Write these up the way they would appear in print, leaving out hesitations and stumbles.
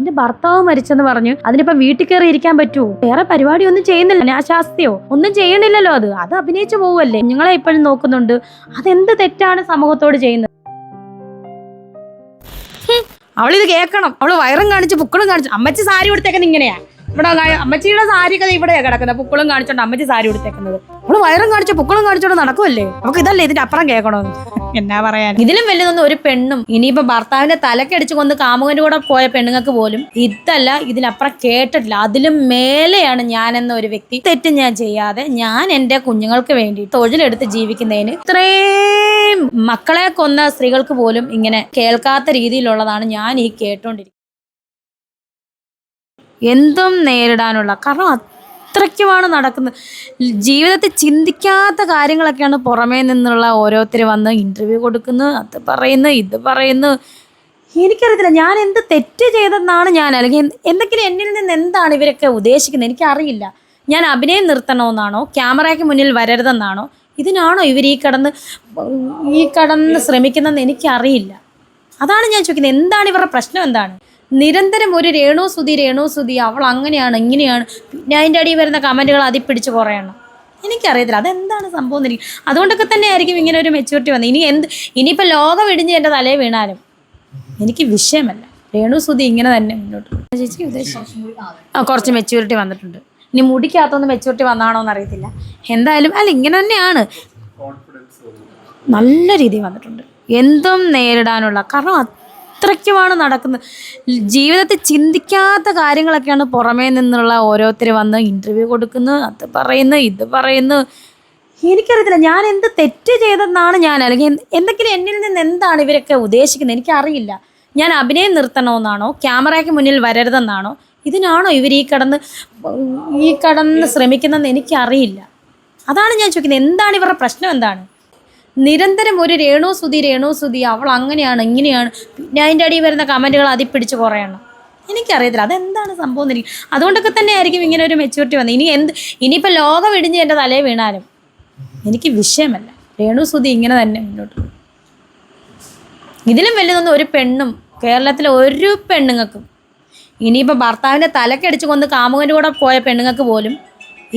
അതിന്റെ ഭർത്താവ് മരിച്ചെന്ന് പറഞ്ഞു അതിനിപ്പോ വീട്ടിൽ കയറി ഇരിക്കാൻ പറ്റുമോ? വേറെ പരിപാടി ഒന്നും ചെയ്യുന്നില്ല, അനാശാസ്തിയോ ഒന്നും ചെയ്യണില്ലല്ലോ. അത് അഭിനയിച്ചു പോവല്ലേ. നിങ്ങളെ ഇപ്പോഴും നോക്കുന്നുണ്ട്. അതെന്ത് തെറ്റാണ് സമൂഹത്തോട് ചെയ്യുന്നത്? അവളിത് കേൾക്കണം. അവള് വയറും കാണിച്ച് പുക്കളും കാണിച്ചു. അമ്മച്ചി സാരി കൊടുത്തേക്കുന്നത് ഇങ്ങനെയാ. ഇവിടെ അമ്മച്ചിയുടെ സാരി കഥ ഇവിടെയാ കിടക്കുന്നത്. പുക്കളും കാണിച്ചോണ്ട് അമ്മച്ചി സാരി കൊടുത്തേക്കുന്നത്. അവള് വയറും കാണിച്ച് പുക്കളും കാണിച്ചോണ്ട് നടക്കുമല്ലേ. നമുക്ക് ഇതല്ലേ ഇതിന്റെ അപ്പുറം കേൾക്കണമെന്ന് എന്നാ പറയാൻ. ഇതിലും വലുതൊന്നും ഒരു പെണ്ണും ഇനിയിപ്പോ ഭർത്താവിന്റെ തലക്കടിച്ചു കൊന്ന് കാമുകന്റെ കൂടെ പോയ പെണ്ണുങ്ങൾക്ക് പോലും ഇതല്ല ഇതിനപ്പുറം കേട്ടിട്ടില്ല. അതിലും മേലെയാണ് ഞാൻ എന്ന ഒരു വ്യക്തി. തെറ്റ് ഞാൻ ചെയ്യാതെ ഞാൻ എന്റെ കുഞ്ഞുങ്ങൾക്ക് വേണ്ടി തൊഴിലെടുത്ത് ജീവിക്കുന്നതിന് ഇത്രയും മക്കളെ കൊന്ന സ്ത്രീകൾക്ക് പോലും ഇങ്ങനെ കേൾക്കാത്ത രീതിയിലുള്ളതാണ് ഞാൻ ഈ കേട്ടോണ്ടിരിക്കുന്നത്. എന്തും നേരിടാനുള്ള, കാരണം അത്രയ്ക്കുമാണ് നടക്കുന്നത്. ജീവിതത്തിൽ ചിന്തിക്കാത്ത കാര്യങ്ങളൊക്കെയാണ് പുറമേ നിന്നുള്ള ഓരോരുത്തർ വന്ന് ഇൻ്റർവ്യൂ കൊടുക്കുന്നു, അത് പറയുന്നു, ഇത് പറയുന്നു. എനിക്കറിയത്തില്ല ഞാൻ എന്ത് തെറ്റ് ചെയ്തെന്നാണ് ഞാൻ, അല്ലെങ്കിൽ എന്തെങ്കിലും എന്നിൽ നിന്ന് എന്താണ് ഇവരൊക്കെ ഉദ്ദേശിക്കുന്നത് എനിക്കറിയില്ല. ഞാൻ അഭിനയം നിർത്തണമെന്നാണോ, ക്യാമറയ്ക്ക് മുന്നിൽ വരരുതെന്നാണോ, ഇതിനാണോ ഇവർ ഈ കടന്ന് ശ്രമിക്കുന്നതെന്ന് എനിക്കറിയില്ല. അതാണ് ഞാൻ ചോദിക്കുന്നത്. എന്താണ് ഇവരുടെ പ്രശ്നം? എന്താണ് നിരന്തരം ഒരു രേണു സുധി അവൾ അങ്ങനെയാണ് ഇങ്ങനെയാണ്, പിന്നെ അതിൻ്റെ അടിയിൽ വരുന്ന കമൻറ്റുകൾ അതിൽ പിടിച്ച് കുറയണം. എനിക്കറിയത്തില്ല അതെന്താണ് സംഭവം എന്ന്. അതുകൊണ്ടൊക്കെ തന്നെ ആയിരിക്കും ഇങ്ങനെ ഒരു മെച്യൂരിറ്റി വന്നത്. ഇനിയിപ്പോൾ ലോകം ഇടിഞ്ഞ് എൻ്റെ തലയിൽ വീണാലും എനിക്ക് വിഷയമല്ല. രേണു സുധി ഇങ്ങനെ തന്നെ മുന്നോട്ട് ചേച്ചി ഉദ്ദേശിച്ചു കുറച്ച് മെച്യൂരിറ്റി വന്നിട്ടുണ്ട്. ഇനി മുടിക്കകത്തൊന്ന് മെച്യൂരിറ്റി വന്നാണോ എന്ന് അറിയത്തില്ല. എന്തായാലും അല്ല ഇങ്ങനെ തന്നെയാണ്, നല്ല രീതിയിൽ വന്നിട്ടുണ്ട്. എന്തും നേരിടാനുള്ള, കാരണം അത്രയ്ക്കുമാണ് നടക്കുന്നത്. ജീവിതത്തിൽ ചിന്തിക്കാത്ത കാര്യങ്ങളൊക്കെയാണ് പുറമേ നിന്നുള്ള ഓരോരുത്തർ വന്ന് ഇൻ്റർവ്യൂ കൊടുക്കുന്നു, അത് പറയുന്നു, ഇത് പറയുന്നു. എനിക്കറിയത്തില്ല ഞാൻ എന്ത് തെറ്റ് ചെയ്തെന്നാണ് ഞാൻ, അല്ലെങ്കിൽ എന്തെങ്കിലും എന്നിൽ നിന്ന് എന്താണ് ഇവരൊക്കെ ഉദ്ദേശിക്കുന്നത് എനിക്കറിയില്ല. ഞാൻ അഭിനയം നിർത്തണമെന്നാണോ, ക്യാമറയ്ക്ക് മുന്നിൽ വരരുതെന്നാണോ, ഇതിനാണോ ഇവർ ഈ കടന്ന് ശ്രമിക്കുന്നതെന്ന് എനിക്കറിയില്ല. അതാണ് ഞാൻ ചോദിക്കുന്നത്. എന്താണ് ഇവരുടെ പ്രശ്നം? എന്താണ് നിരന്തരം ഒരു രേണു സുധി അവൾ അങ്ങനെയാണ് ഇങ്ങനെയാണ്, പിന്നെ അതിൻ്റെ അടിയിൽ വരുന്ന കമൻറ്റുകൾ അതിൽ പിടിച്ച് കുറയണം. എനിക്കറിയത്തില്ല അതെന്താണ് സംഭവം എന്ന്. അതുകൊണ്ടൊക്കെ തന്നെ ആയിരിക്കും ഇങ്ങനെ ഒരു മെച്യൂരിറ്റി വന്നത്. ഇനിയിപ്പോൾ ലോകം ഇടിഞ്ഞ് എൻ്റെ തലയിൽ വീണാലും എനിക്ക് വിഷയമല്ല. രേണു സുധി ഇങ്ങനെ തന്നെ മുന്നോട്ട്. ഇതിലും വലുതൊന്നും ഒരു പെണ്ണും കേരളത്തിലെ ഒരു പെണ്ണുങ്ങൾക്കും, ഇനിയിപ്പോൾ ഭർത്താവിൻ്റെ തലക്കടിച്ച് കൊന്ന് കാമുകൻ്റെ കൂടെ പോയ പെണ്ണുങ്ങൾക്ക് പോലും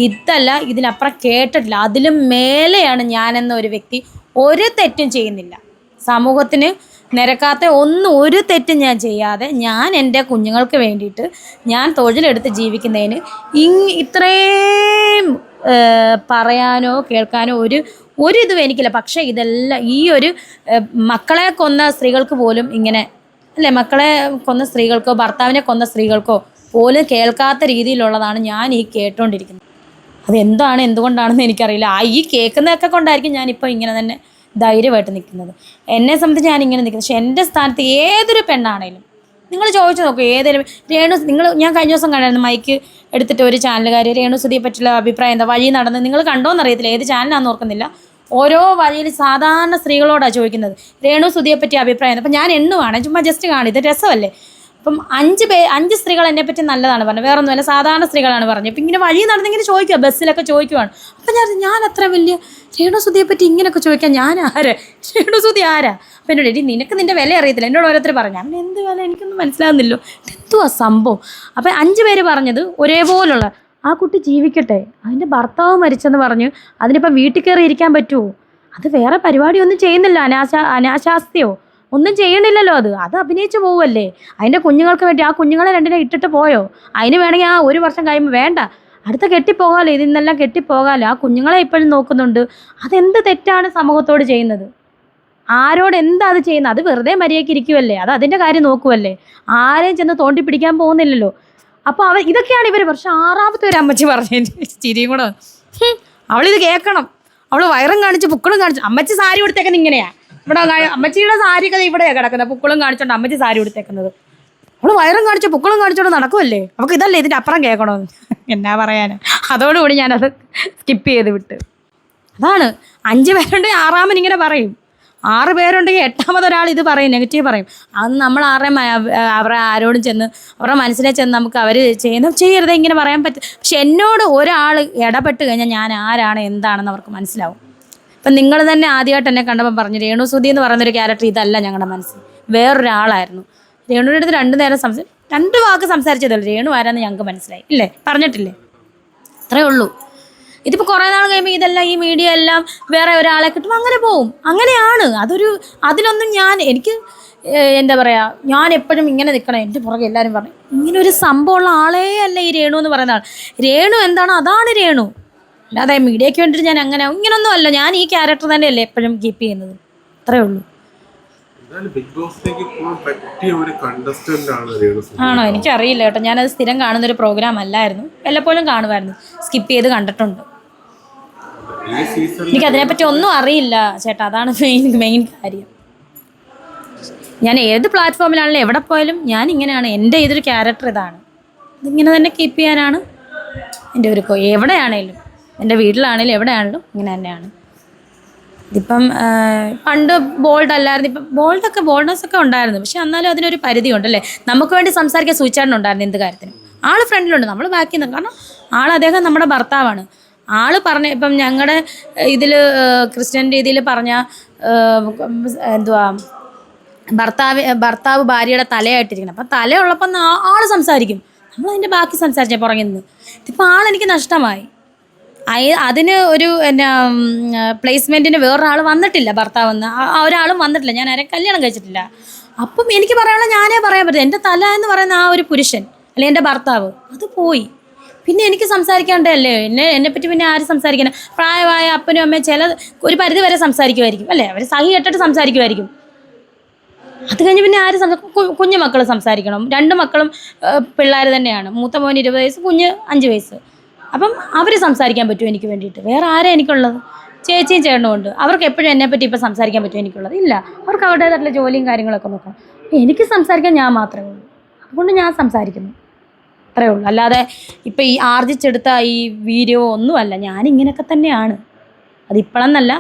ഇതല്ല ഇതിനപ്പുറം കേട്ടിട്ടില്ല. അതിലും മേലെയാണ് ഞാൻ എന്ന ഒരു വ്യക്തി. ഒരു തെറ്റും ചെയ്യുന്നില്ല, സമൂഹത്തിന് നിരക്കാത്ത ഒരു തെറ്റും ഞാൻ ചെയ്യാതെ ഞാൻ എൻ്റെ കുഞ്ഞുങ്ങൾക്ക് വേണ്ടിയിട്ട് ഞാൻ തൊഴിലെടുത്ത് ജീവിക്കുന്നതിന് ഇത്രയും പറയാനോ കേൾക്കാനോ ഒരു ഇതും എനിക്കില്ല. പക്ഷേ ഇതെല്ലാം ഈ ഒരു മക്കളെ കൊന്ന സ്ത്രീകൾക്ക് പോലും ഇങ്ങനെ അല്ലേ, മക്കളെ കൊന്ന സ്ത്രീകൾക്കോ ഭർത്താവിനെ കൊന്ന സ്ത്രീകൾക്കോ പോലും കേൾക്കാത്ത രീതിയിലുള്ളതാണ് ഞാൻ ഈ കേട്ടോണ്ടിരിക്കുന്നത്. അതെന്താണ് എന്തുകൊണ്ടാണെന്ന് എനിക്കറിയില്ല. ഈ കേൾക്കുന്നതൊക്കെ കൊണ്ടായിരിക്കും ഞാനിപ്പോൾ ഇങ്ങനെ തന്നെ ധൈര്യമായിട്ട് നിൽക്കുന്നത്. എന്നെ സംബന്ധിച്ച് ഞാനിങ്ങനെ നിൽക്കുന്നത്. പക്ഷെ എൻ്റെ സ്ഥാനത്ത് ഏതൊരു പെണ്ണാണേലും നിങ്ങൾ ചോദിച്ചു നോക്കൂ, ഏതെങ്കിലും ഞാൻ കഴിഞ്ഞ ദിവസം കണ്ടായിരുന്നു മൈക്ക് എടുത്തിട്ട് ഒരു ചാനലുകാർ രേണു സുധിയെ പറ്റിയുള്ള അഭിപ്രായം എന്താ, വഴി നടന്ന് നിങ്ങൾ കണ്ടോന്നറിയത്തില്ല, ഏത് ചാനലാണെന്ന് ഓർക്കുന്നില്ല. ഓരോ വഴിയിൽ സാധാരണ സ്ത്രീകളോടാണ് ചോദിക്കുന്നത് രേണു സുധിയെ പറ്റി അഭിപ്രായം. അപ്പം ഞാൻ എണ്ണുവാണ്, ചുമ്മാ ജസ്റ്റ് കാണും, ഇത് രസമല്ലേ. അപ്പം 5 സ്ത്രീകൾ എന്നെപ്പറ്റി നല്ലതാണ് പറഞ്ഞത്, വേറെ ഒന്നുമല്ല, സാധാരണ സ്ത്രീകളാണ് പറഞ്ഞത്. അപ്പം ഇങ്ങനെ വഴി നടന്നിങ്ങനെ ചോദിക്കുക, ബസ്സിലൊക്കെ ചോദിക്കുവാണ്. അപ്പം ഞാൻ അത്ര വലിയ രേണു സുധിയെ പറ്റി ഇങ്ങനെയൊക്കെ ചോദിക്കാൻ ഞാൻ ആരാ, രേണു സുധി ആരാ? അപ്പം എന്നോട് നിനക്ക് നിൻ്റെ വില അറിയത്തില്ല, എന്നോട് ഓരോരുത്തർ പറഞ്ഞു. അങ്ങനെ എന്ത് വില എനിക്കൊന്നും മനസ്സിലാകുന്നില്ലോ, എന്തുവാ സംഭവം. അപ്പം 5 പേര് പറഞ്ഞത് ഒരേപോലുള്ള, ആ കുട്ടി ജീവിക്കട്ടെ, അതിൻ്റെ ഭർത്താവ് മരിച്ചെന്ന് പറഞ്ഞു അതിനിപ്പോൾ വീട്ടിൽ കയറി ഇരിക്കാൻ പറ്റുമോ? അത് വേറെ പരിപാടി ഒന്നും ചെയ്യുന്നില്ല, അനാശാസ്തിയോ ഒന്നും ചെയ്യണില്ലല്ലോ. അത് അഭിനയിച്ചു പോവല്ലേ. അതിൻ്റെ കുഞ്ഞുങ്ങൾക്ക് വേണ്ടി ആ കുഞ്ഞുങ്ങളെ 2 ഇട്ടിട്ട് പോയോ? അതിന് വേണമെങ്കിൽ ആ 1 വർഷം കഴിയുമ്പോൾ വേണ്ട, അടുത്ത കെട്ടിപ്പോകാമല്ലോ, ഇതിന്നെല്ലാം കെട്ടിപ്പോകാമല്ലോ. ആ കുഞ്ഞുങ്ങളെ ഇപ്പോഴും നോക്കുന്നുണ്ട്. അതെന്ത് തെറ്റാണ് സമൂഹത്തോട് ചെയ്യുന്നത്? ആരോട് എന്താ അത് ചെയ്യുന്നത്? അത് വെറുതെ മര്യാദയ്ക്ക് ഇരിക്കുമല്ലേ, അത് അതിൻ്റെ കാര്യം നോക്കുമല്ലേ, ആരെയും ചെന്ന് തോണ്ടി പിടിക്കാൻ പോകുന്നില്ലല്ലോ. അപ്പോൾ ഇതൊക്കെയാണ് ഇവർ. പക്ഷെ 6ാമത്തെ ഒരു അമ്മച്ചി പറഞ്ഞു, ചിരിയും കൂടെ, അവളിത് കേൾക്കണം. അവൾ വയറും കാണിച്ച് പുക്കളും കാണിച്ചു. അമ്മച്ചി സാരി കൊടുത്തേക്കുന്നത് ഇങ്ങനെയാ. ഇവിടെ അമ്മച്ചിയുടെ സാരി കഥ ഇവിടെയാ കിടക്കുന്നത്, പുക്കളും കാണിച്ചോണ്ട് അമ്മച്ചി സാരി കൊടുത്തേക്കുന്നത്. അവൾ വയറും കാണിച്ച് പുക്കളും കാണിച്ചോണ്ട് നടക്കുമല്ലേ. നമുക്ക് ഇതല്ലേ ഇതിൻ്റെ അപ്പുറം കേൾക്കണമെന്ന് എന്നാ പറയാൻ. അതോടുകൂടി ഞാനത് സ്കിപ്പ് ചെയ്ത് വിട്ട്. അതാണ് 5 പേരുണ്ടെങ്കിൽ 6ാമൻ ഇങ്ങനെ പറയും, 6 പേരുണ്ടെങ്കിൽ 8ാമതൊരാൾ ഇത് പറയും, നെഗറ്റീവ് പറയും. അത് നമ്മൾ ആരോടും ചെന്ന് അവരുടെ മനസ്സിനെ ചെന്ന് നമുക്ക് അവർ ചെയ്യരുത് ഇങ്ങനെ പറയാൻ പറ്റും. പക്ഷെ എന്നോട് ഒരാൾ ഇടപെട്ട് കഴിഞ്ഞാൽ ഞാൻ ആരാണ് എന്താണെന്ന് അവർക്ക് മനസ്സിലാവും. ഇപ്പം നിങ്ങൾ തന്നെ ആദ്യമായിട്ട് എന്നെ കണ്ടപ്പോൾ പറഞ്ഞു രേണു സുധി എന്ന് പറയുന്നൊരു ക്യാരക്ടർ ഇതല്ല ഞങ്ങളുടെ മനസ്സിൽ, വേറൊരാളായിരുന്നു. രേണുവിൻ്റെ അടുത്ത് 2 നേരം 2 വാക്ക് സംസാരിച്ചതല്ലേ, രേണു ആരാന്ന് ഞങ്ങൾക്ക് മനസ്സിലായി ഇല്ലേ, പറഞ്ഞിട്ടില്ലേ, അത്രേ ഉള്ളൂ. ഇതിപ്പോൾ കുറേ നാൾ കഴിയുമ്പോൾ ഇതെല്ലാം ഈ മീഡിയ എല്ലാം വേറെ ഒരാളെ കിട്ടും, അങ്ങനെ പോവും. അങ്ങനെയാണ് അതിലൊന്നും എനിക്ക് എന്താ പറയുക, ഞാൻ എപ്പോഴും ഇങ്ങനെ നിൽക്കണം, എൻ്റെ പുറകെ എല്ലാവരും പറഞ്ഞു ഇങ്ങനെ ഒരു സംഭവമുള്ള ആളേ അല്ല ഈ രേണു എന്ന് പറയുന്ന ആൾ. രേണു എന്താണോ അതാണ് രേണു, അല്ലാതെ മീഡിയയ്ക്ക് വേണ്ടിയിട്ട് ഞാൻ അങ്ങനെ ഇങ്ങനൊന്നും അല്ല. ഞാൻ ഈ ക്യാരക്ടർ തന്നെയല്ലേ എപ്പോഴും കീപ്പ് ചെയ്യുന്നത്, അത്രേ ഉള്ളൂ. ആണോ, എനിക്കറിയില്ല കേട്ടോ, ഞാനത് സ്ഥിരം കാണുന്നൊരു പ്രോഗ്രാം അല്ലായിരുന്നു, വല്ലപ്പോഴും കാണുമായിരുന്നു, സ്കിപ്പ് ചെയ്ത് കണ്ടിട്ടുണ്ട്. എനിക്കതിനെപ്പറ്റി ഒന്നും അറിയില്ല ചേട്ടാ, അതാണ് മെയിൻ കാര്യം. ഞാൻ ഏത് പ്ലാറ്റ്ഫോമിലാണെങ്കിലും എവിടെ പോയാലും ഞാൻ ഇങ്ങനെയാണ്, എൻ്റെ ഇതൊരു ക്യാരക്ടർ ഇതാണ്, ഇതിങ്ങനെ തന്നെ കീപ്പ് ചെയ്യാനാണ് എൻ്റെ ഒരു എവിടെയാണേലും, എൻ്റെ വീട്ടിലാണേലും എവിടെയാണെങ്കിലും ഇങ്ങനെ തന്നെയാണ്. ഇതിപ്പം പണ്ട് ബോൾഡ് അല്ലായിരുന്നു, ഇപ്പം ബോൾഡ്നെസ് ഒക്കെ ഉണ്ടായിരുന്നു, പക്ഷെ എന്നാലും അതിനൊരു പരിധി ഉണ്ടല്ലേ. നമുക്ക് വേണ്ടി സംസാരിക്കാൻ സൂചിച്ചാണ്ടുണ്ടായിരുന്നു എന്ത് കാര്യത്തിനും. ആൾ ഫ്രണ്ടിലുണ്ട്, നമ്മൾ ബാക്കി നിന്ന്, കാരണം അദ്ദേഹം നമ്മുടെ ഭർത്താവാണ്. ആൾ പറഞ്ഞ ഇപ്പം ഞങ്ങളുടെ ഇതിൽ ക്രിസ്ത്യൻ രീതിയിൽ പറഞ്ഞ എന്തുവാ, ഭർത്താവ് ഭാര്യയുടെ തലയായിട്ടിരിക്കണം. അപ്പം തലയുള്ളപ്പം ആൾ സംസാരിക്കും, നമ്മളതിൻ്റെ ബാക്കി സംസാരിച്ചാൽ പുറകിൽ നിന്ന്. ഇതിപ്പോൾ ആളെനിക്ക് നഷ്ടമായി. അതിന് ഒരു എന്നാ പ്ലേസ്മെൻറ്റിന് വേറൊരാൾ വന്നിട്ടില്ല, ഭർത്താവെന്ന് ഒരാളും വന്നിട്ടില്ല, ഞാൻ ആരെയും കല്യാണം കഴിച്ചിട്ടില്ല. അപ്പം എനിക്ക് പറയാനുള്ള ഞാനേ പറയാൻ പറ്റും, എൻ്റെ തല എന്ന് പറയുന്ന ആ ഒരു പുരുഷൻ അല്ലെങ്കിൽ എൻ്റെ ഭർത്താവ് അത് പോയി. പിന്നെ എനിക്ക് സംസാരിക്കാണ്ടല്ലേ, എന്നെപ്പറ്റി പിന്നെ ആര് സംസാരിക്കണം? പ്രായമായ അപ്പനും അമ്മയും ഒരു പരിധി വരെ സംസാരിക്കുമായിരിക്കും അല്ലേ, അവർ സഹി കെട്ടിട്ട് സംസാരിക്കുമായിരിക്കും. അത് കഴിഞ്ഞ് പിന്നെ ആര് കുഞ്ഞു മക്കൾ സംസാരിക്കണം. 2 മക്കളും പിള്ളേർ തന്നെയാണ്, മൂത്ത മോൻ 20 വയസ്സ്, കുഞ്ഞ് 5 വയസ്സ്. അപ്പം അവർ സംസാരിക്കാൻ പറ്റുമോ എനിക്ക് വേണ്ടിയിട്ട്? വേറെ ആരാ എനിക്കുള്ളത്? ചേച്ചിയും ചേട്ടനും ഉണ്ട്, അവർക്ക് എപ്പോഴും എന്നെപ്പറ്റി ഇപ്പോൾ സംസാരിക്കാൻ പറ്റുമോ എനിക്കുള്ളത്? ഇല്ല, അവർക്ക് അവരുടേതായിട്ടുള്ള ജോലിയും കാര്യങ്ങളൊക്കെ നോക്കണം. എനിക്ക് സംസാരിക്കാൻ ഞാൻ മാത്രമേ ഉള്ളൂ, അതുകൊണ്ട് ഞാൻ സംസാരിക്കുന്നു, അത്രേ ഉള്ളൂ. അല്ലാതെ ഇപ്പം ഈ ആർജിച്ചെടുത്ത ഈ വീഡിയോ ഒന്നുമല്ല, ഞാനിങ്ങനെയൊക്കെ തന്നെയാണ്. അതിപ്പോഴെന്നല്ല,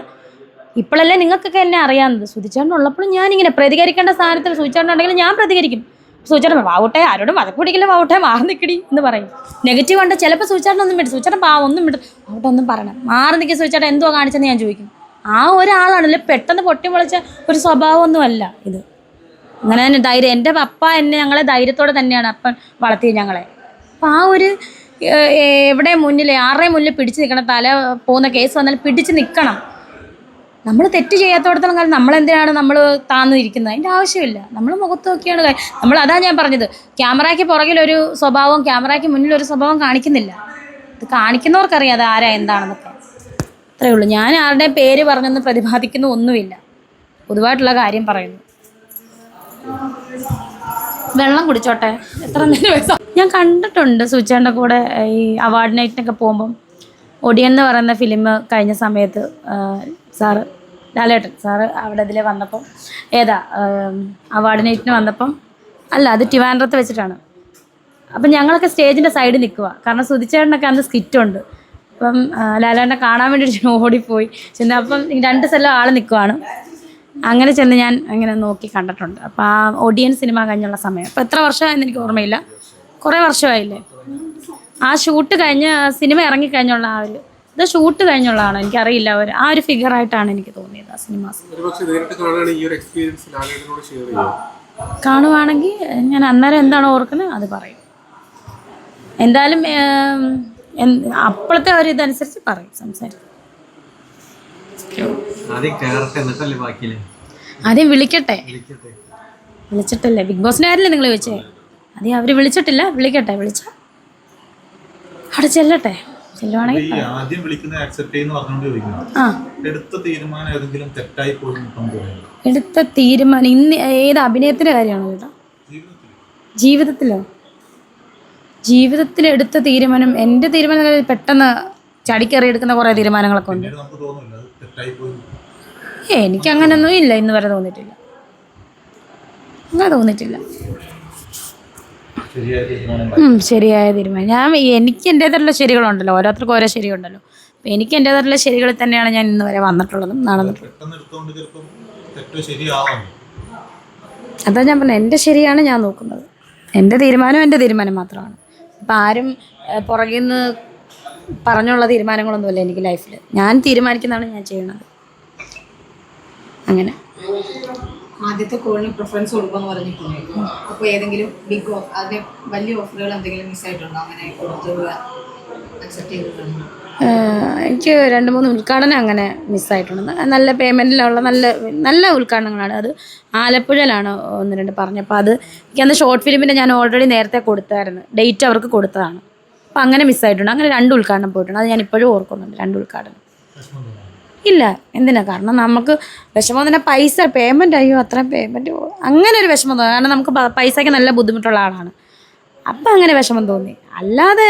ഇപ്പോഴല്ലേ നിങ്ങൾക്കൊക്കെ എന്നെ അറിയാവുന്നത്. സുധിച്ചേട്ടനുള്ളപ്പോഴും ഞാനിങ്ങനെ പ്രതികരിക്കേണ്ട സ്ഥാനത്തിൽ സുധിച്ചേട്ടനുണ്ടെങ്കിൽ ഞാൻ പ്രതികരിക്കും. സുധിച്ചേട്ടൻ വാവട്ടെ, ആരോടും വഴക്ക് പിടിക്കില്ല, വാവട്ടെ മാറി നിൽക്കടി എന്ന് പറയും. നെഗറ്റീവ് കണ്ട ചിലപ്പോൾ സുധിച്ചേട്ടനൊന്നും വിടും, സുധിച്ചേട്ടൻ ഒന്നും വിടും, അവിടെ ഒന്നും പറയണം, മാറി നിൽക്കുക സുധിച്ചേട്ടൻ എന്തുവാ കാണിച്ചെന്ന് ഞാൻ ചോദിക്കും. ആ ഒരാളാണല്ലോ, പെട്ടെന്ന് പൊട്ടിമുളച്ച ഒരു സ്വഭാവമൊന്നുമല്ല ഇത്. അങ്ങനെ തന്നെ ധൈര്യം, എൻ്റെ പപ്പ ഞങ്ങളെ ധൈര്യത്തോടെ തന്നെയാണ് അപ്പൻ വളർത്തിയത് ഞങ്ങളെ. അപ്പം ആ ഒരു എവിടെ മുന്നിൽ, ആരുടെയും മുന്നിൽ പിടിച്ച് നിൽക്കണം, തല പോകുന്ന കേസ് വന്നാലും പിടിച്ച് നിൽക്കണം. നമ്മൾ തെറ്റ് ചെയ്യാത്തോടത്തോളം കാലം നമ്മളെന്തിനാണ് നമ്മൾ താന്നിരിക്കുന്നത്? അതിൻ്റെ ആവശ്യമില്ല. നമ്മൾ മുഖത്ത് നോക്കിയാണ് അതാ ഞാൻ പറഞ്ഞത്, ക്യാമറയ്ക്ക് പുറകിലൊരു സ്വഭാവം, ക്യാമറയ്ക്ക് മുന്നിലൊരു സ്വഭാവം കാണിക്കുന്നില്ല. ഇത് കാണിക്കുന്നവർക്കറിയാം അത് ആരാ എന്താണെന്നൊക്കെ, അത്രയേ ഉള്ളൂ. ഞാൻ ആരുടെയും പേര് പറഞ്ഞൊന്ന് പ്രതിപാദിക്കുന്ന ഒന്നുമില്ല, പൊതുവായിട്ടുള്ള കാര്യം പറയുന്നു. വെള്ളം കുടിച്ചോട്ടെ, എത്ര നേരം. ഞാൻ കണ്ടിട്ടുണ്ട് സുചേട്ടൻ്റെ കൂടെ ഈ അവാർഡ് നൈറ്റിനൊക്കെ പോകുമ്പം. ഒടിയൻ എന്ന് പറയുന്ന ഫിലിം കഴിഞ്ഞ സമയത്ത് സാറ് ലാലേട്ടൻ സാറ് അവിടെ ഇതിൽ വന്നപ്പം, അവാർഡ് നൈറ്റിന് വന്നപ്പം, അല്ല അത് ട്രിവാൻഡ്രത്ത് വെച്ചിട്ടാണ്. അപ്പം ഞങ്ങളൊക്കെ സ്റ്റേജിൻ്റെ സൈഡിൽ നിൽക്കുക, കാരണം സുധിച്ചേട്ടനൊക്കെ അന്ന് സ്കിറ്റുണ്ട്. അപ്പം ലാലേട്ടനെ കാണാൻ വേണ്ടിയിട്ട് ഓടിപ്പോയി ചെന്ന്, അപ്പം 2 സ്ഥലം ആൾ നിൽക്കുവാണ്. അങ്ങനെ ചെന്ന് ഞാൻ അങ്ങനെ നോക്കി കണ്ടിട്ടുണ്ട്. അപ്പോൾ ആ ഒടിയൻ സിനിമ കഴിഞ്ഞുള്ള സമയം, അപ്പോൾ എത്ര വർഷമായെന്ന് എനിക്ക് ഓർമ്മയില്ല, കുറേ വർഷമായില്ലേ. ആ ഷൂട്ട് കഴിഞ്ഞ് സിനിമ ഇറങ്ങിക്കഴിഞ്ഞുള്ള ഇത് ഷൂട്ട് കഴിഞ്ഞുള്ളതാണോ എനിക്കറിയില്ല, ആ ഒരു ഫിഗറായിട്ടാണ് എനിക്ക് തോന്നിയത് ആ സിനിമാസ്. കാണുവാണെങ്കിൽ ഞാൻ അന്നേരം എന്താണോ ഓർക്കുന്നത് അത് പറയും. എന്തായാലും അപ്പോഴത്തെ ഒരു ഇതനുസരിച്ച് പറയും, സംസാരിക്കും. ആദ്യം വിളിച്ചിട്ടല്ലേ, ബിഗ് ബോസിൻ്റെ കാര്യമല്ലേ നിങ്ങൾ ചോദിച്ചേ? ആദ്യം അവർ വിളിച്ചിട്ടില്ല, വിളിക്കട്ടെ, വിളിച്ച അവിടെ ചെല്ലട്ടെ. ആദ്യം വിളിക്കുന്നത് അക്സെപ്റ്റ് ചെയ്യുന്ന പറഞ്ഞുകൊണ്ട് ചോദിക്കുന്നു. എടുത്ത തീരുമാനം ഏതെങ്കിലും തെറ്റായി പോയി? എടുത്ത തീരുമാനം ഇന്ന് ഏത് അഭിനയത്തിന്റെ കാര്യമാണോ ചേട്ടാ? ജീവിതത്തിൽ എടുത്ത തീരുമാനം, എൻ്റെ തീരുമാനം പെട്ടെന്ന് ചടിക്കറി എടുക്കുന്ന കുറേ തീരുമാനങ്ങളൊക്കെ ഉണ്ട്. എനിക്കങ്ങനൊന്നും ഇല്ല, ഇന്ന് വരെ തോന്നിയിട്ടില്ല, അങ്ങനെ തോന്നിയിട്ടില്ല. ശരിയായ തീരുമാനം. എനിക്ക് എൻ്റേതായിട്ടുള്ള ശരികളുണ്ടല്ലോ, ഓരോരുത്തർക്കും ഓരോ ശരിയുണ്ടല്ലോ. അപ്പം എനിക്ക് എൻ്റേതായിട്ടുള്ള ശരികളിൽ തന്നെയാണ് ഞാൻ ഇന്ന് വരെ വന്നിട്ടുള്ളതും നടന്നിട്ടുള്ളതും. അതാ ഞാൻ പറഞ്ഞത്, എൻ്റെ ശരിയാണ് ഞാൻ നോക്കുന്നത്, എൻ്റെ തീരുമാനം മാത്രമാണ്. ഇപ്പം ആരും പുറകിൽ നിന്ന് പറഞ്ഞുള്ള തീരുമാനങ്ങളൊന്നുമില്ല എനിക്ക് ലൈഫിൽ. ഞാൻ തീരുമാനിക്കുന്നതാണ് ഞാൻ ചെയ്യണത്, അങ്ങനെ. ആദ്യത്തെ കോളിന് പ്രിഫറൻസ് കൊടുക്കുമെന്ന് പറഞ്ഞിട്ടുണ്ടായിരുന്നു. അപ്പോൾ ഏതെങ്കിലും ബിഗ് ഓഫ് അതിന് വലിയ ഓഫറുകൾ എന്തെങ്കിലും മിസ്സായിട്ടുണ്ടോ? അങ്ങനെ കൊടുത്തുക അക്സെപ്റ്റ് ചെയ്തിട്ടുണ്ടോ? എനിക്ക് 2-3 ഉദ്ഘാടനം അങ്ങനെ മിസ്സായിട്ടുണ്ട്. നല്ല പേയ്മെൻറ്റിലുള്ള നല്ല നല്ല ഉദ്ഘാടനങ്ങളാണ്. അത് ആലപ്പുഴയിലാണ് 1-2 പറഞ്ഞപ്പോൾ അത് എനിക്കന്ന് ഷോർട്ട് ഫിലിമിൻ്റെ ഞാൻ ഓൾറെഡി നേരത്തെ കൊടുത്തായിരുന്നു, ഡേറ്റ് അവർക്ക് കൊടുത്തതാണ്. അപ്പോൾ അങ്ങനെ മിസ്സായിട്ടുണ്ട്. അങ്ങനെ 2 ഉദ്ഘാടനം പോയിട്ടുണ്ട്. അത് ഞാൻ ഇപ്പോഴും ഓർക്കുന്നുണ്ട്, 2 ഉദ്ഘാടനം. ഇല്ല, എന്തിനാ? കാരണം നമുക്ക് വിഷമം തന്നെ പൈസ പേയ്മെൻ്റ്, അയ്യോ അത്രയും പേയ്മെൻറ്റ് അങ്ങനെ ഒരു വിഷമം തോന്നി. കാരണം നമുക്ക് പൈസയ്ക്ക് നല്ല ബുദ്ധിമുട്ടുള്ള ആളാണ്. അപ്പം അങ്ങനെ വിഷമം തോന്നി. അല്ലാതെ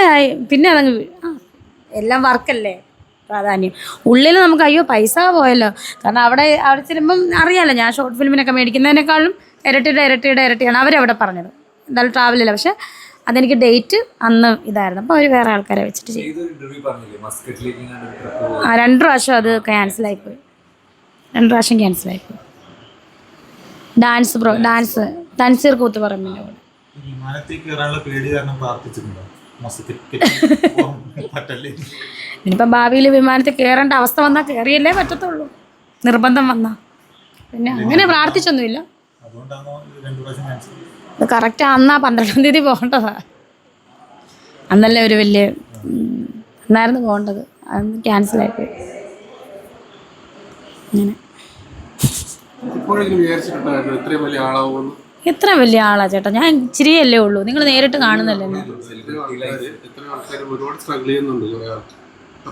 പിന്നെ അതങ്ങ് എല്ലാം വർക്കല്ലേ പ്രാധാന്യം. ഉള്ളിൽ നമുക്ക് അയ്യോ പൈസ പോയല്ലോ. കാരണം അവിടെ ചെല്ലുമ്പം അറിയാമല്ലോ, ഞാൻ ഷോർട്ട് ഫിലിമിനൊക്കെ മേടിക്കുന്നതിനേക്കാളും ഇരട്ടിയാണ് അവരവിടെ പറഞ്ഞത്. എന്തായാലും ട്രാവലില്ല. പക്ഷെ അതെനിക്ക് ഡേറ്റ് അന്ന് ഇതായിരുന്നു. അപ്പോൾ അവർ വേറെ ആൾക്കാരെ വെച്ചിട്ട് ചെയ്യും. 2 പ്രാവശ്യം അത് ക്യാൻസലായിപ്പോയി. 2 പ്രാവശ്യം ക്യാൻസലായിപ്പോയി. ഡാൻസ് തൻസീർ കൂത്തുപറമ്പിൻ്റെ കൂടെ. ഇനിയിപ്പം ഭാവിയിൽ വിമാനത്തിൽ കയറേണ്ട അവസ്ഥ വന്നാൽ കയറിയല്ലേ പറ്റത്തുള്ളൂ, നിർബന്ധം വന്നാൽ. പിന്നെ അങ്ങനെ പ്രാർത്ഥിച്ചൊന്നുമില്ല. അത് കറക്റ്റ് അന്നാ 12-ാം തീയതി പോകേണ്ടതാ. അന്നല്ലേ ഒരു വലിയ അന്നായിരുന്നു പോകേണ്ടത്. അന്ന് ക്യാൻസലായിപ്പോയി. അങ്ങനെ എത്ര വലിയ ആളാ ചേട്ടാ? ഞാൻ ഇച്ചിരിയല്ലേ ഉള്ളൂ, നിങ്ങൾ നേരിട്ട് കാണുന്നല്ലേ.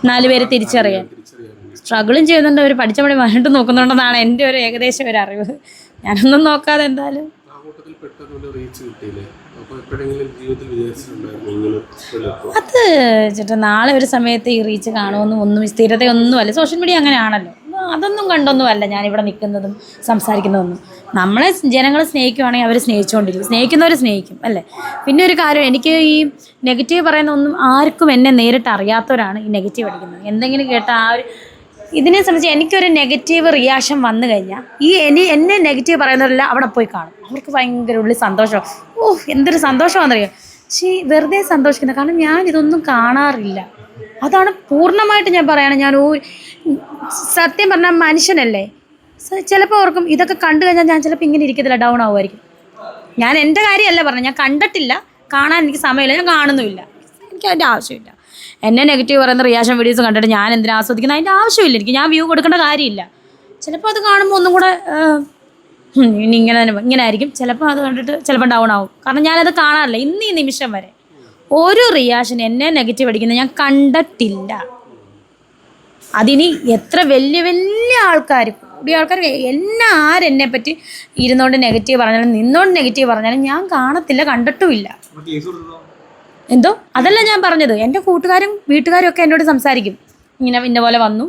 4 പേര് തിരിച്ചറിയാൻ സ്ട്രഗിളും ചെയ്യുന്നുണ്ട്. അവർ പഠിച്ച പണി വന്നിട്ട് നോക്കുന്നുണ്ടെന്നാണ് എൻ്റെ ഒരു ഏകദേശം ഒരു അറിവ്. ഞാനൊന്നും നോക്കാതെ എന്തായാലും അത് ചേട്ടാ നാളെ ഒരു സമയത്ത് ഈ റീച്ച് കാണുമെന്നും ഒന്നും സ്ഥിരതയൊന്നുമല്ല. സോഷ്യൽ മീഡിയ അങ്ങനെയാണല്ലോ. അതൊന്നും കണ്ടൊന്നുമല്ല ഞാനിവിടെ നിൽക്കുന്നതും സംസാരിക്കുന്നതൊന്നും. നമ്മളെ ജനങ്ങൾ സ്നേഹിക്കുവാണെങ്കിൽ അവർ സ്നേഹിച്ചുകൊണ്ടിരിക്കും, സ്നേഹിക്കുന്നവർ സ്നേഹിക്കും അല്ലേ. പിന്നെ ഒരു കാര്യം, എനിക്ക് ഈ നെഗറ്റീവ് പറയുന്ന ഒന്നും ആർക്കും എന്നെ നേരിട്ട് അറിയാത്തവരാണ് ഈ നെഗറ്റീവ് അടിക്കുന്നത്. എന്തെങ്കിലും കേട്ടാൽ ആ ഒരു ഇതിനെ സംബന്ധിച്ച് എനിക്കൊരു നെഗറ്റീവ് റിയാക്ഷൻ വന്നു കഴിഞ്ഞാൽ എന്നെ നെഗറ്റീവ് പറയുന്നവരെല്ലാം അവിടെ പോയി കാണും. അവർക്ക് ഭയങ്കര ഉള്ളിൽ സന്തോഷം. എന്തൊരു സന്തോഷമാണെന്നറിയാം. പക്ഷേ വെറുതെ സന്തോഷിക്കുന്നത്. കാരണം ഞാൻ ഇതൊന്നും കാണാറില്ല. അതാണ് പൂർണ്ണമായിട്ട് ഞാൻ പറയുകയാണ്. ഞാൻ സത്യം പറഞ്ഞാൽ മനുഷ്യനല്ലേ, ചിലപ്പോൾ ഓർക്കും ഇതൊക്കെ കണ്ടു കഴിഞ്ഞാൽ ഞാൻ ചിലപ്പോൾ ഇങ്ങനെ ഇരിക്കത്തില്ല, ഡൗൺ ആവുമായിരിക്കും. ഞാൻ എൻ്റെ കാര്യമല്ല പറഞ്ഞത്, ഞാൻ കണ്ടിട്ടില്ല, കാണാൻ എനിക്ക് സമയമില്ല, ഞാൻ കാണുന്നുമില്ല, എനിക്ക് അതിൻ്റെ ആവശ്യമില്ല. എന്നെ നെഗറ്റീവ് പറയുന്ന റിയാക്ഷൻ വീഡിയോസ് കണ്ടിട്ട് ഞാൻ എന്തിനാ ആസ്വദിക്കുന്നത്? അതിൻ്റെ ആവശ്യമില്ല എനിക്ക്. ഞാൻ വ്യൂ കൊടുക്കേണ്ട കാര്യമില്ല. ചിലപ്പോൾ അത് കാണുമ്പോൾ ഒന്നും കൂടെ ഇനി ഇങ്ങനെ ആയിരിക്കും. ചിലപ്പോൾ അത് കണ്ടിട്ട് ചിലപ്പോൾ ഡൗൺ ആവും. കാരണം ഞാനത് കാണാറില്ല ഇന്ന് ഈ നിമിഷം വരെ. ഒരു റിയാക്ഷൻ എന്നെ നെഗറ്റീവ് അടിക്കുന്നത് ഞാൻ കണ്ടിട്ടില്ല. അതിനി എത്ര വലിയ വലിയ ആൾക്കാർ, കൂടിയ ആൾക്കാർ ആരെന്നെ പറ്റി ഇരുന്നുകൊണ്ട് നെഗറ്റീവ് പറഞ്ഞാലും നിന്നോണ്ട് നെഗറ്റീവ് പറഞ്ഞാലും ഞാൻ കാണത്തില്ല, കണ്ടിട്ടുമില്ല. എന്തോ അതല്ല ഞാൻ പറഞ്ഞത്. എൻ്റെ കൂട്ടുകാരും വീട്ടുകാരും ഒക്കെ എന്നോട് സംസാരിക്കും, ഇന്ന പോലെ വന്നു.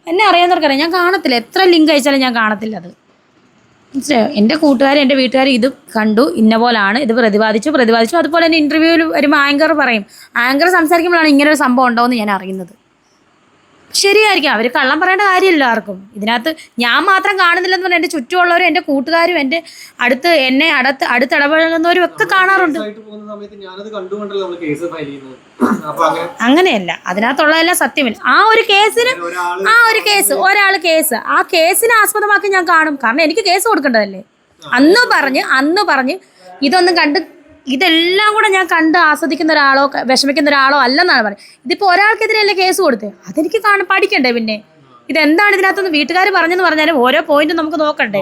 എന്നെ അറിയാവുന്നവർക്കറിയാം, ഞാൻ കാണത്തില്ല. എത്ര ലിങ്ക് അയച്ചാലും ഞാൻ കാണത്തില്ല. അത് മനസ്സിലായോ? എൻ്റെ കൂട്ടുകാരും എൻ്റെ വീട്ടുകാരും ഇത് കണ്ടു, ഇന്ന പോലാണ്, ഇത് പ്രതിപാദിച്ചു. അതുപോലെ തന്നെ ഇൻ്റർവ്യൂവിൽ വരുമ്പോൾ ആങ്കർ പറയും. ആങ്കർ സംസാരിക്കുമ്പോഴാണ് ഇങ്ങനെ ഒരു സംഭവം ഉണ്ടോ എന്ന് ഞാൻ അറിയുന്നത്. ശരിയായിരിക്കും, അവർ കള്ളം പറയേണ്ട കാര്യമില്ല ആർക്കും. ഇതിനകത്ത് ഞാൻ മാത്രം കാണുന്നില്ലെന്ന് പറഞ്ഞാൽ എൻ്റെ ചുറ്റുമുള്ളവരും എൻ്റെ കൂട്ടുകാരും എൻ്റെ എന്നെ അടുത്തിടപഴകുന്നവരും ഒക്കെ കാണാറുണ്ട്. അങ്ങനെയല്ല, അതിനകത്തുള്ളതെല്ലാം സത്യമില്ല. ആ ഒരു കേസ് ഒരാൾ ആ കേസിനെ ആസ്പദമാക്കി ഞാൻ കാണും. കാരണം എനിക്ക് കേസ് കൊടുക്കേണ്ടതല്ലേ. അന്ന് പറഞ്ഞ് ഇതൊന്നും കണ്ട് ഇതെല്ലാം കൂടെ ഞാൻ കണ്ട് ആസ്വദിക്കുന്ന ഒരാളോ വിഷമിക്കുന്ന ഒരാളോ അല്ലെന്നാണ് പറയുന്നത്. ഇതിപ്പോൾ ഒരാൾക്കെതിരെയല്ലേ കേസ് കൊടുത്തത്, അതെനിക്ക് പഠിക്കണ്ടേ? പിന്നെ ഇതെന്താണ് ഇതിനകത്തുനിന്ന് വീട്ടുകാർ പറഞ്ഞെന്ന് പറഞ്ഞാലും ഓരോ പോയിന്റും നമുക്ക് നോക്കണ്ടേ?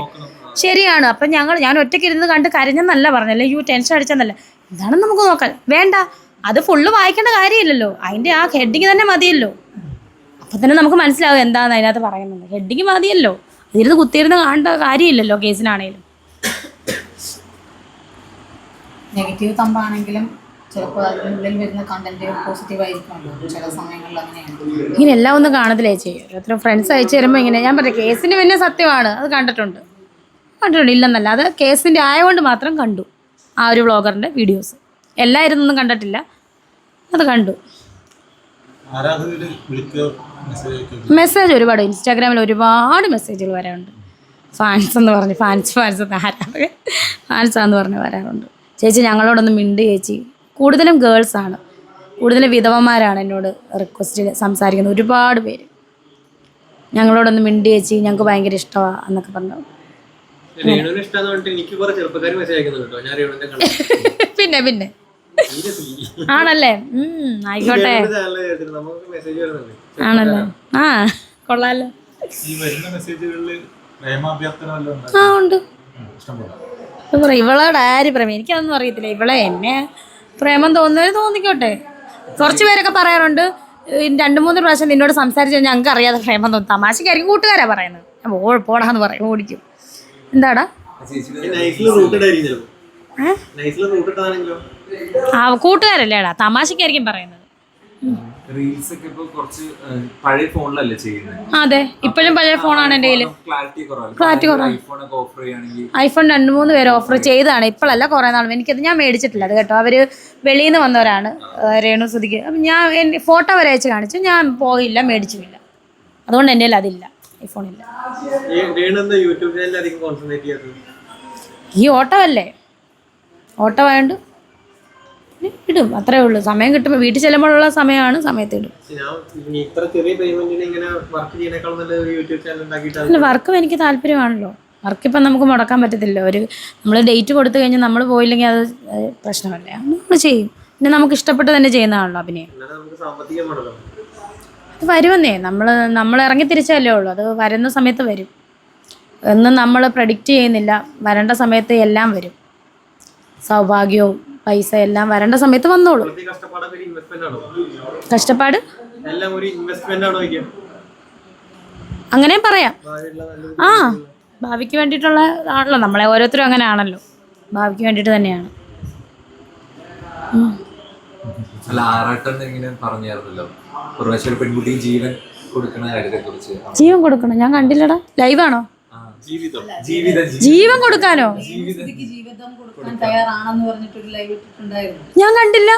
ശരിയാണ്. അപ്പം ഞാൻ ഒറ്റയ്ക്ക് ഇരുന്ന് കണ്ട് കരഞ്ഞെന്നല്ല പറഞ്ഞല്ലേ, ടെൻഷൻ അടിച്ചെന്നല്ല, എന്താണെന്ന് നമുക്ക് നോക്കാം. വേണ്ട, അത് ഫുള്ള് വായിക്കേണ്ട കാര്യമില്ലല്ലോ. അതിൻ്റെ ആ ഹെഡിങ് തന്നെ മതിയല്ലോ. അപ്പം തന്നെ നമുക്ക് മനസ്സിലാവും എന്താണ് അതിനകത്ത് പറയുന്നത്. ഹെഡിങ് മതിയല്ലോ, അതിരുന്ന് കുത്തിയിരുന്ന് കാണേണ്ട കാര്യമില്ലല്ലോ കേസിനാണേലും. നെഗറ്റീവ് തമ്പാണെങ്കിലും ചിലപ്പോൾ അതിനുള്ളിൽ വരുന്ന കണ്ടന്റ് പോസിറ്റീവ് ആയിരിക്കുമല്ലോ ചില സമയങ്ങളിൽ. അങ്ങനെയാണ്. ഇങ്ങനെ എല്ലാം ഒന്നും കാണത്തില്ലേ ചെയ്യും. എത്ര ഫ്രണ്ട്സ് അയച്ചു തരുമ്പോൾ ഇങ്ങനെ ഞാൻ പറഞ്ഞു കേസിന് പിന്നെ സത്യമാണ്, അത് കണ്ടിട്ടുണ്ട് ഇല്ലെന്നല്ല. അത് കേസിൻ്റെ ആയതുകൊണ്ട് മാത്രം കണ്ടു ആ ഒരു വ്ളോഗറിൻ്റെ വീഡിയോസ്. എല്ലാം ഇരുന്നൊന്നും കണ്ടിട്ടില്ല, അത് കണ്ടു. മെസ്സേജ് ഒരുപാട് ഇൻസ്റ്റാഗ്രാമിൽ ഒരുപാട് മെസ്സേജുകൾ വരാറുണ്ട്. ഫാൻസാന്ന് പറഞ്ഞ് വരാറുണ്ട്. ചേച്ചി ഞങ്ങളോടൊന്ന് മിണ്ട് ചേച്ചി. കൂടുതലും ഗേൾസാണ്, കൂടുതലും വിധവന്മാരാണ് എന്നോട് റിക്വസ്റ്റിൽ സംസാരിക്കുന്നത്. ഒരുപാട് പേര് ഞങ്ങളോടൊന്ന് മിണ്ട് ചേച്ചി, ഞങ്ങൾക്ക് ഭയങ്കര ഇഷ്ടമാണ് എന്നൊക്കെ പറഞ്ഞു. രേണുവിന് ഇഷ്ടമാന്ന് പറഞ്ഞിട്ട് എനിക്ക് കുറെ ചെറുപ്പക്കാർ മെസ്സേജ് അയക്കുന്നുണ്ട് കേട്ടോ. ഞാൻ രേണുവിന്റെ പിന്നെ ആണല്ലേ? ആയിക്കോട്ടെ. നമുക്ക് മെസ്സേജ് വരുന്നുണ്ട്. ആണല്ലേ? ആ കൊള്ളാലോ. ഈ വരുന്ന മെസ്സേജുകളിൽ പ്രേമാഭ്യർത്ഥന വല്ലതും ഉണ്ടോ? ആ ഉണ്ട്. ഇഷ്ടംപോലെ. ഇവളോട് ആര് പ്രേമം? എനിക്കതൊന്നും അറിയത്തില്ല. ഇവളെ എന്നെ പ്രേമം തോന്നുന്നത് തോന്നിക്കോട്ടെ. കുറച്ച് പേരൊക്കെ പറയാറുണ്ട് 2-3 പ്രാവശ്യം നിന്നോട് സംസാരിച്ചു ഞങ്ങൾക്ക് അറിയാതെ പ്രേമം തോന്നും. തമാശക്കായിരിക്കും, കൂട്ടുകാരാ പറയുന്നത്. ഞാൻ പോടാന്ന് പറയും, ഓടിക്കും. എന്താടാ കൂട്ടുകാരല്ലേടാ, തമാശക്കായിരിക്കും പറയുന്നത്. റീൽസ് ഒക്കെ ഇപ്പൊ കുറച്ച് പഴയ ഫോണിലല്ലേ ചെയ്യുന്നത്? അതെ, ഇപ്പോഴും പഴയ ഫോണാണ് എൻ്റെ കയ്യിൽ. ക്ലാരിറ്റി കുറവാണ്. ഐഫോൺ 2-3 പേര് ഓഫർ ചെയ്തതാണ്. ഇപ്പോഴല്ല, കുറേ നാളും. എനിക്കത് ഞാൻ മേടിച്ചിട്ടില്ല അത് കേട്ടോ. അവർ വെളിയിൽ നിന്ന് വന്നവരാണ് രേണു സുധിക്ക്. അപ്പം ഞാൻ ഫോട്ടോ വരെ അയച്ച് കാണിച്ചു. ഞാൻ പോയില്ല, മേടിച്ചുമില്ല. അതുകൊണ്ട് എൻ്റെ കയ്യിൽ അതില്ല, ഐഫോണില്ല. ഈ ഓട്ടോ അല്ലേ, ഓട്ടോ ആയതുകൊണ്ട് ഇടും, അത്രേ ഉള്ളൂ. സമയം കിട്ടുമ്പോൾ വീട്ടിൽ ചെല്ലുമ്പോഴുള്ള സമയമാണ്, സമയത്ത് ഇടും. അല്ല, വർക്കും എനിക്ക് താല്പര്യമാണല്ലോ. വർക്കിപ്പം നമുക്ക് മുടക്കാൻ പറ്റത്തില്ല. നമ്മൾ ഡേറ്റ് കൊടുത്തു കഴിഞ്ഞാൽ നമ്മൾ പോയില്ലെങ്കിൽ അത് പ്രശ്നമല്ലേ, നമ്മൾ ചെയ്യും. പിന്നെ നമുക്ക് ഇഷ്ടപ്പെട്ട് തന്നെ ചെയ്യുന്നതാണല്ലോ അഭിനയം. അത് വരുമെന്നേ, നമ്മൾ ഇറങ്ങി തിരിച്ചല്ലേ ഉള്ളൂ. അത് വരുന്ന സമയത്ത് വരും. ഒന്നും നമ്മൾ പ്രഡിക്റ്റ് ചെയ്യുന്നില്ല. വരേണ്ട സമയത്ത് എല്ലാം വരും. സൗഭാഗ്യവും പൈസ എല്ലാം വരേണ്ട സമയത്ത് വന്നോളൂ. കഷ്ടപ്പാട് അങ്ങനെ പറയാം. ആ, ഭാവിക്ക് വേണ്ടിയിട്ടുള്ള ആണല്ലോ. നമ്മളെ ഓരോരുത്തരും അങ്ങനെ ആണല്ലോ, ഭാവിക്ക് വേണ്ടിയിട്ട് തന്നെയാണ്. അല്ല, ആറാട്ടൻ ഇങ്ങനെ പറഞ്ഞായിരുന്നല്ലോ പെൺകുട്ടിക്ക് ജീവൻ കൊടുക്കണ കാര്യത്തെ കുറിച്ച്. ജീവൻ കൊടുക്കണം? ഞാൻ കണ്ടില്ലടാ. ലൈവാണോ? ജീവൻ കൊടുക്കാനോ? ജീവിതം കൊടുക്കാൻ തയ്യാറാണെന്ന് പറഞ്ഞിട്ടൊരു ലൈവ് ഇട്ടിട്ടുണ്ടായിരുന്നു. ഞാൻ കണ്ടില്ല.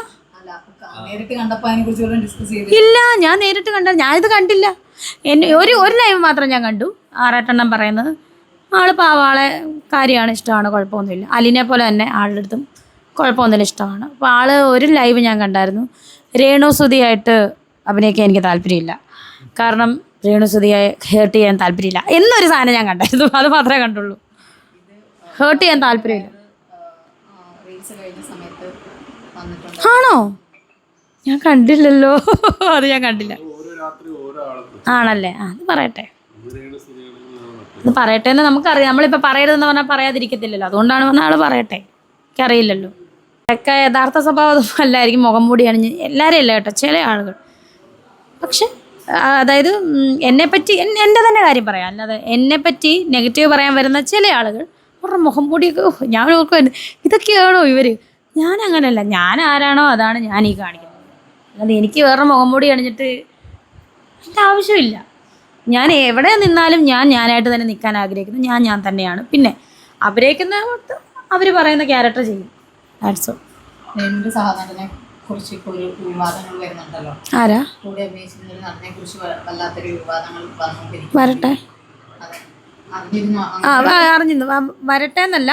നേരിട്ട് കണ്ടപ്പോ അതിനെ കുറിച്ച് ഡിസ്കസ് ചെയ്തു. ഇല്ല, ഞാൻ നേരിട്ട് ഞാനിത് കണ്ടില്ല. ഒരു ലൈവ് മാത്രം ഞാൻ കണ്ടു. ആറാട്ടെണ്ണം പറയുന്നത് ആള് പാവാളെ കാര്യമാണ്, ഇഷ്ടമാണ്, കുഴപ്പമൊന്നുമില്ല. അലിനെ പോലെ തന്നെ ആളുടെ അടുത്തും കുഴപ്പമൊന്നുമില്ല, ഇഷ്ടമാണ്. അപ്പോൾ ഒരു ലൈവ് ഞാൻ കണ്ടായിരുന്നു. രേണു സുധിയായിട്ട് അഭിനയിക്കാൻ എനിക്ക് താല്പര്യമില്ല. കാരണം രേണു സുധിയെ ഹേർട്ട് ചെയ്യാൻ താല്പര്യമില്ല എന്നൊരു സാധനം ഞാൻ കണ്ടായിരുന്നു. അത് മാത്രമേ കണ്ടുള്ളൂ. ഹേർട്ട് ചെയ്യാൻ താല്പര്യമില്ല. ആണോ? ഞാൻ കണ്ടില്ലല്ലോ. അത് ഞാൻ കണ്ടില്ല. ആണല്ലേ? അത് പറയട്ടെ, അത് പറയട്ടെ എന്ന് നമുക്കറിയാം. നമ്മളിപ്പോൾ പറയരുതെന്ന് പറഞ്ഞാൽ പറയാതിരിക്കത്തില്ലല്ലോ. അതുകൊണ്ടാണ് പറഞ്ഞാൽ ആൾ പറയട്ടെ. എനിക്കറിയില്ലല്ലോ. ഒക്കെ യഥാർത്ഥ സ്വഭാവം അല്ലായിരിക്കും. മുഖം മൂടിയാണ് എല്ലാവരും അല്ല കേട്ടോ, ചില ആളുകൾ. പക്ഷെ അതായത് എന്നെപ്പറ്റി എൻ്റെ തന്നെ കാര്യം പറയാം, അല്ലാതെ എന്നെപ്പറ്റി നെഗറ്റീവ് പറയാൻ വരുന്ന ചില ആളുകൾ അവരുടെ മുഖം മൂടിയൊക്കെ ഞാൻ ഓർക്കുമായിരുന്നു, ഇതൊക്കെയാണോ ഇവർ? ഞാൻ അങ്ങനെയല്ല. ഞാൻ ആരാണോ അതാണ് ഞാൻ ഈ കാണിക്കുന്നത്. അല്ലാതെ എനിക്ക് വേറെ മുഖം മൂടി കാണിച്ചിട്ട് എൻ്റെ ആവശ്യമില്ല. ഞാൻ എവിടെ നിന്നാലും ഞാനായിട്ട് തന്നെ നിൽക്കാൻ ആഗ്രഹിക്കുന്നു. ഞാൻ തന്നെയാണ്. പിന്നെ അഭിനയിക്കുന്ന അവർ പറയുന്ന ക്യാരക്ടർ ചെയ്യും. That's all. രേണുവിന്റെ സഹനടനെ കുറിച്ച് ഇപ്പോൾ ഒരു വിവാദങ്ങൾ വരുന്നുണ്ടല്ലോ. ആരാ? കൂടെ അഭിനയിച്ചിരുന്ന ഒരു നടനെ കുറിച്ച് വല്ലാത്തൊരു വിവാദങ്ങൾ വന്നുകൊണ്ടിരിക്കും. വരട്ടെ. അറിഞ്ഞിരുന്നു. വരട്ടെ എന്നല്ല,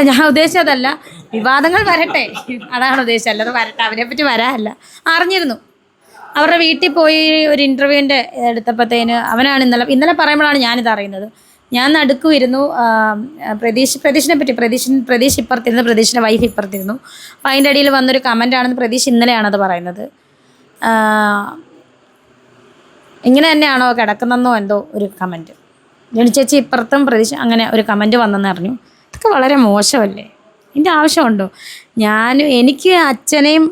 ഞാൻ ഉദ്ദേശിച്ചതല്ല. വിവാദങ്ങൾ വരട്ടെ അതാണ് ഉദ്ദേശിച്ചത്, അല്ലാതെ വരട്ടെ അവരെപ്പറ്റി വരാനല്ല. അറിഞ്ഞിരുന്നു. അവരുടെ വീട്ടിൽ പോയി ഒരു ഇൻ്റർവ്യൂവിൻ്റെ എടുത്തപ്പോഴത്തേന് അവനാണ് ഇന്നലെ പറയുമ്പോഴാണ് ഞാനിത് അറിയുന്നത്. ഞാൻ നടുക്കുമായിരുന്നു. പ്രതീഷിനെ പറ്റി പ്രതീഷ് ഇപ്പുറത്തിരുന്നു, പ്രതീഷിൻ്റെ വൈഫ് ഇപ്പുറത്തിരുന്നു. അപ്പം അതിൻ്റെ ഇടയിൽ വന്നൊരു കമൻ്റാണെന്ന് പ്രതീഷ് ഇന്നലെയാണത് പറയുന്നത്. ഇങ്ങനെ തന്നെയാണോ കിടക്കുന്നതെന്നോ എന്തോ ഒരു കമൻറ്റ്. ജനിച്ചേച്ചി ഇപ്പുറത്തും പ്രതീഷ് അങ്ങനെ ഒരു കമൻറ്റ് വന്നെന്ന് അറിഞ്ഞു. ഇതൊക്കെ വളരെ മോശമല്ലേ? ഇതിൻ്റെ ആവശ്യമുണ്ടോ? എനിക്ക് അച്ഛനെയും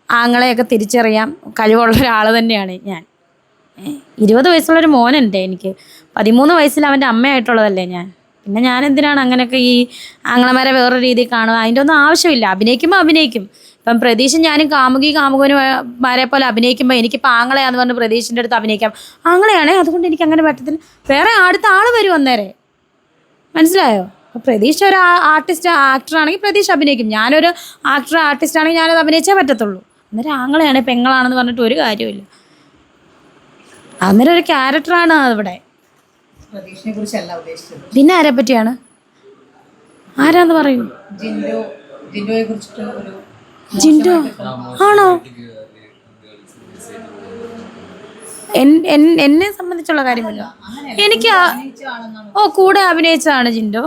ആങ്ങളെയൊക്കെ തിരിച്ചറിയാം കഴിവുള്ള ഒരാൾ തന്നെയാണ് ഞാൻ. 20 വയസ്സുള്ളൊരു മോനുണ്ട് എനിക്ക്. 13 വയസ്സിൽ അവൻ്റെ അമ്മയായിട്ടുള്ളതല്ലേ ഞാൻ. പിന്നെ ഞാൻ എന്തിനാണ് അങ്ങനെയൊക്കെ ഈ ആങ്ങളമാരെ വേറൊരു രീതിയിൽ കാണുക? അതിൻ്റെ ഒന്നും ആവശ്യമില്ല. അഭിനയിക്കുമ്പോൾ അഭിനയിക്കും. ഇപ്പം പ്രതീക്ഷ ഞാനും കാമുകന്മാരെ പോലെ അഭിനയിക്കുമ്പോൾ എനിക്കിപ്പോൾ ആങ്ങളെയാന്ന് പറഞ്ഞ് പ്രതീഷിൻ്റെ അടുത്ത് അഭിനയിക്കാം. ആങ്ങളെയാണേ, അതുകൊണ്ട് എനിക്ക് അങ്ങനെ പറ്റത്തില്ല. വേറെ അടുത്ത ആൾ വരും അന്നേരെ. മനസ്സിലായോ? അപ്പോൾ പ്രതീക്ഷ ഒരു ആക്ടറാണെങ്കിൽ പ്രതീക്ഷ അഭിനയിക്കും. ഞാനൊരു ആർട്ടിസ്റ്റാണെങ്കിൽ ഞാനത് അഭിനയിച്ചേ പറ്റത്തുള്ളൂ. അന്നേരം ആങ്ങളെയാണ് പെങ്ങളാണെന്ന് പറഞ്ഞിട്ട് ഒരു കാര്യമില്ല. അന്നേരം ഒരു ക്യാരക്ടറാണ് ഇവിടെ. പ്രതീക്ഷയെ കുറിച്ചല്ല ഉദ്ദേശിച്ചത്. പിന്നെ ആരെ പറ്റിയാണ്? ആരാന്ന് പറയൂ. ജിൻഡോയെ കുറിച്ചിട്ട് ഒരു ജിൻഡോ ആണോ? എന്നെ സംബന്ധിച്ചുള്ള കാര്യമല്ല. എനിക്ക് കൂടെ അഭിനയിച്ചതാണ് ജിൻഡോ.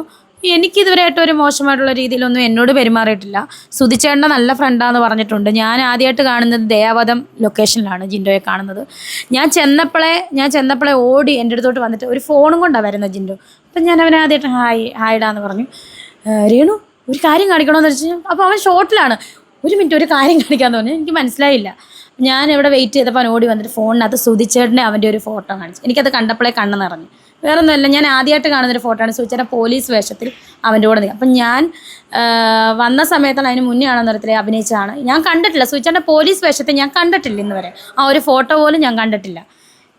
എനിക്കിതുവരെയായിട്ട് ഒരു മോശമായിട്ടുള്ള രീതിയിലൊന്നും എന്നോട് പെരുമാറിയിട്ടില്ല. സുധിച്ചേട്ടൻ്റെ നല്ല ഫ്രണ്ടാന്ന് പറഞ്ഞിട്ടുണ്ട്. ഞാൻ ആദ്യമായിട്ട് കാണുന്നത് ദയാവതം ലൊക്കേഷനിലാണ് ജിൻഡോയെ കാണുന്നത്. ഞാൻ ചെന്നപ്പോഴേ ഓടി എൻ്റെ അടുത്തോട്ട് വന്നിട്ട് ഒരു ഫോണും കൊണ്ടാണ് വരുന്നത് ജിൻഡോ. അപ്പം ഞാൻ അവനെ ആദ്യമായിട്ട് ഹായിടാന്ന് പറഞ്ഞു. രേണു ഒരു കാര്യം കാണിക്കണമെന്ന് വെച്ച് അപ്പോൾ അവൻ ഷോട്ടിലാണ്. ഒരു മിനിറ്റ് ഒരു കാര്യം കാണിക്കാമെന്ന് പറഞ്ഞു. എനിക്ക് മനസ്സിലായില്ല. ഞാൻ ഇവിടെ വെയിറ്റ് ചെയ്തപ്പോൾ അവൻ ഓടി വന്നിട്ട് ഫോണിനകത്ത് സുധിച്ചേട്ടനെ അവൻ്റെ ഒരു ഫോട്ടോ കാണിച്ചു. എനിക്കത് കണ്ടപ്പോഴേ കണ്ണ് നിറഞ്ഞു. വേറെ ഒന്നുമല്ല, ഞാൻ ആദ്യമായിട്ട് കാണുന്നൊരു ഫോട്ടോ ആണ്. സുധിച്ചേട്ടൻ പോലീസ് വേഷത്തിൽ അവൻ്റെ കൂടെ നിൽക്കുക. അപ്പം ഞാൻ വന്ന സമയത്താണ്, അതിന് മുന്നേ ആണെന്ന് അറിയത്തില്ല, അഭിനയിച്ചതാണ്. ഞാൻ കണ്ടിട്ടില്ല സുധിച്ചേട്ടൻ്റെ പോലീസ് വേഷത്തെ ഞാൻ കണ്ടിട്ടില്ല ഇന്ന് വരെ. ആ ഒരു ഫോട്ടോ പോലും ഞാൻ കണ്ടിട്ടില്ല.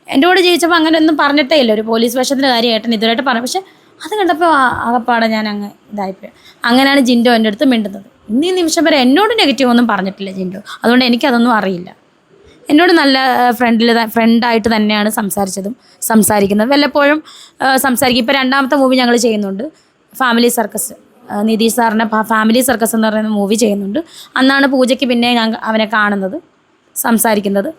എൻ്റെ കൂടെ ജീവിച്ചപ്പോൾ അങ്ങനെ ഒന്നും പറഞ്ഞിട്ടേ ഇല്ല. ഒരു പോലീസ് വേഷത്തിൻ്റെ കാര്യം ഏട്ടൻ ഇതുവരെയായിട്ട് പറഞ്ഞു. പക്ഷേ അത് കണ്ടപ്പോൾ ആകപ്പാടെ ഞാൻ അങ്ങ് ഇതായിപ്പോയി. അങ്ങനെയാണ് ജിൻഡോ എൻ്റെ അടുത്ത് മിണ്ടുന്നത്. ഇന്ന് ഈ നിമിഷം വരെ എന്നോട് നെഗറ്റീവ് ഒന്നും പറഞ്ഞിട്ടില്ല ജിൻഡോ. അതുകൊണ്ട് എനിക്കതൊന്നും അറിയില്ല. എന്നോട് നല്ല ഫ്രണ്ടായിട്ട് തന്നെയാണ് സംസാരിക്കുന്നത്. വല്ലപ്പോഴും സംസാരിക്കും. ഇപ്പോൾ രണ്ടാമത്തെ മൂവി ഞങ്ങൾ ചെയ്യുന്നുണ്ട്, ഫാമിലി സർക്കസ്. നിതീഷ് സാറിൻ്റെ ഫാമിലി സർക്കസ് എന്ന് പറയുന്ന മൂവി ചെയ്യുന്നുണ്ട്. അന്നാണ് പൂജയ്ക്ക് പിന്നെ ഞാൻ അവനെ കാണുന്നത്, സംസാരിക്കുന്നത്.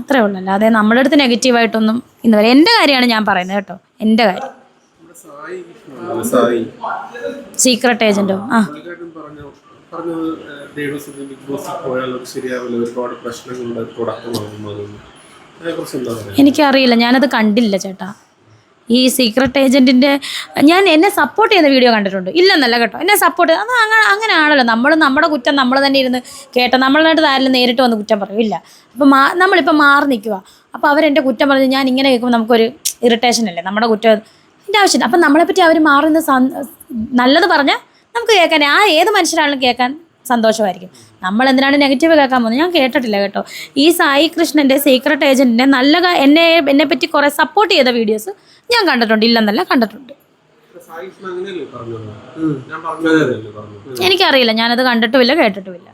അത്രേ ഉള്ളൂ. അല്ലാതെ നമ്മുടെ അടുത്ത് നെഗറ്റീവായിട്ടൊന്നും ഇന്ന് വരെ. എൻ്റെ കാര്യമാണ് ഞാൻ പറയുന്നത് കേട്ടോ, എൻ്റെ കാര്യം. സീക്രട്ട് ഏജൻറ്റോ എനിക്കറിയില്ല, ഞാനത് കണ്ടില്ല ചേട്ടാ. ഈ സീക്രട്ട് ഏജൻറ്റിൻ്റെ എന്നെ സപ്പോർട്ട് ചെയ്യുന്ന വീഡിയോ കണ്ടിട്ടുണ്ട്. ഇല്ലെന്നല്ല കേട്ടോ, എന്നെ സപ്പോർട്ട് അത് അങ്ങനെയാണല്ലോ. നമ്മുടെ കുറ്റം നമ്മൾ തന്നെ ഇരുന്ന് നമ്മളായിട്ട് ആരെങ്കിലും നേരിട്ട് വന്ന് കുറ്റം പറയില്ല. അപ്പം നമ്മളിപ്പോൾ മാറി നിൽക്കുക. അപ്പോൾ അവരെൻ്റെ കുറ്റം പറഞ്ഞ് ഞാൻ ഇങ്ങനെ കേൾക്കുമ്പോൾ നമുക്കൊരു ഇറിറ്റേഷൻ അല്ലേ, നമ്മുടെ കുറ്റം എൻ്റെ ആവശ്യമില്ല. അപ്പം നമ്മളെപ്പറ്റി അവർ മാറി നിന്ന് നല്ലത് പറഞ്ഞാൽ നമുക്ക് കേൾക്കാൻ ഏത് മനുഷ്യരാണെങ്കിലും കേൾക്കാൻ സന്തോഷമായിരിക്കും. നമ്മൾ എന്തിനാണ് നെഗറ്റീവ് കേൾക്കാൻ പോകുന്നത്? ഞാൻ കേട്ടിട്ടില്ല കേട്ടോ. ഈ സായി കൃഷ്ണൻ്റെ സീക്രട്ട് ഏജൻറ്റിൻ്റെ എന്നെ പറ്റി കുറേ സപ്പോർട്ട് ചെയ്ത വീഡിയോസ് ഞാൻ കണ്ടിട്ടുണ്ട്. ഇല്ലെന്നല്ല, കണ്ടിട്ടുണ്ട്. എനിക്കറിയില്ല, ഞാനത് കണ്ടിട്ടുമില്ല കേട്ടിട്ടുമില്ല.